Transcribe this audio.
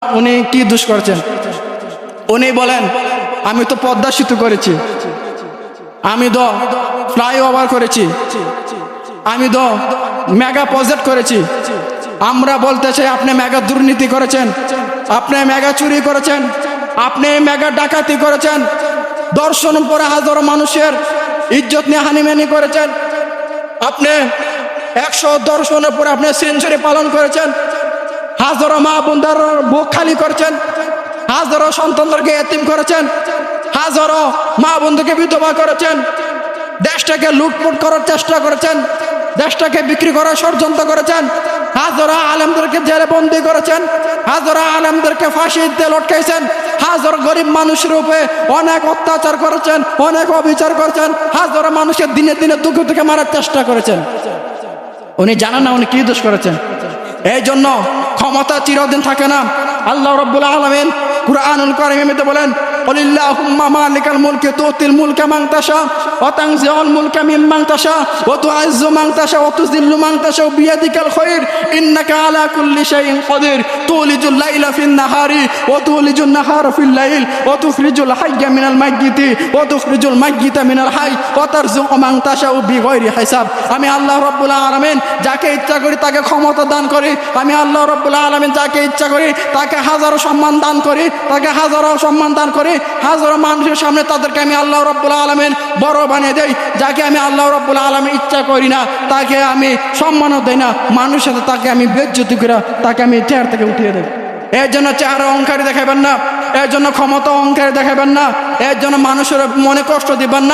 উনি কি দোষ করেছেন? উনি বলেন আমি তো পদ্মা সেতু করেছি, আমি তো ফ্লাইওভার করেছি, আমি তো মেগা প্রজেক্ট করেছি। আমরা বলতে চাই আপনি মেগা দুর্নীতি করেছেন, আপনি মেগা চুরি করেছেন, আপনি মেগা ডাকাতি করেছেন, দর্শন পরে হাজারো মানুষের ইজ্জত নিয়ে হানিমানি করেছেন, আপনি 100 দর্শনের পরে আপনি সেঞ্চুরি পালন করেছেন, হাজারো মা বোনদের বুক খালি করেছেন, হাজারো সন্তানদেরকে এতিম করেছেন, হাজারো মা বোনদেরকে বিধবা করেছেন, দেশটাকে লুটপুট করার চেষ্টা করেছেন, দেশটাকে বিক্রি করার ষড়যন্ত্র করেছেন, হাজারো আলেমদেরকে জেলে বন্দী করেছেন, হাজারো আলেমদেরকে ফাঁসিতে লটকাইছেন, হাজারো গরিব মানুষের উপরে অনেক অত্যাচার করেছেন, অনেক অবিচার করেছেন, হাজারো মানুষের দিনে দিনে দুঃখ থেকে মারার চেষ্টা করেছেন। উনি জানেন না উনি কি দোষ করেছেন? এই জন্য ক্ষমতা চিরদিন থাকে না। আল্লাহ রাব্বুল আলামিন কুরআনুল কারীমে বলেন কুলিল্লাহুম্মা মালিকাল মুলকি তুতিল মুলকা মান তাশা ওয়া তানজিউল মুলকা মিম্মান তাশা ওয়া তুআইজ্জু মান তাশা ওয়া তুযিল্লু মান তাশা বিয়াদিকাল খায়র ইন্নাকা আলা কুল্লি শাইইন কাদির তুলিজুল লাইলা ফিন নাহারি ওয়া তুলিজুন নাহারা ফিল লাইল ওয়া তুখরিজুল হাইয়্যা মিনাল মাইয়্যিতি ওয়া তুখরিজুল মাইয়্যিতা মিনাল হাই ওয়া তারযুকু মান তাশা বিগাইরি হিসাব। আমি আল্লাহ রাব্বুল আলামিন যাকে ইচ্ছা করি তাকে ক্ষমতা দান করি, আমি আল্লাহ রাব্বুল আলামিন যাকে ইচ্ছা করি তাকে হাজারো সম্মান দান করি, তাকে হাজারো সম্মান দান করি, হাজারো মানুষের সামনে তাদেরকে আমি আল্লাহ রাব্বুল আলামিন বড় বানিয়ে দেই। যাকে আমি আল্লাহ রাব্বুল আলামিন ইচ্ছা করি না তাকে আমি সম্মানও দেই না, মানুষের সাথে তাকে আমি বেইজ্জতি করে তাকে আমি চেয়ার থেকে উঠিয়ে দেই। এর জন্য চেহারা অহংকারী দেখাবেন না, এর জন্য ক্ষমতা অহংকারী দেখাবেন না, এর জন্য মানুষের মনে কষ্ট দিবেন না।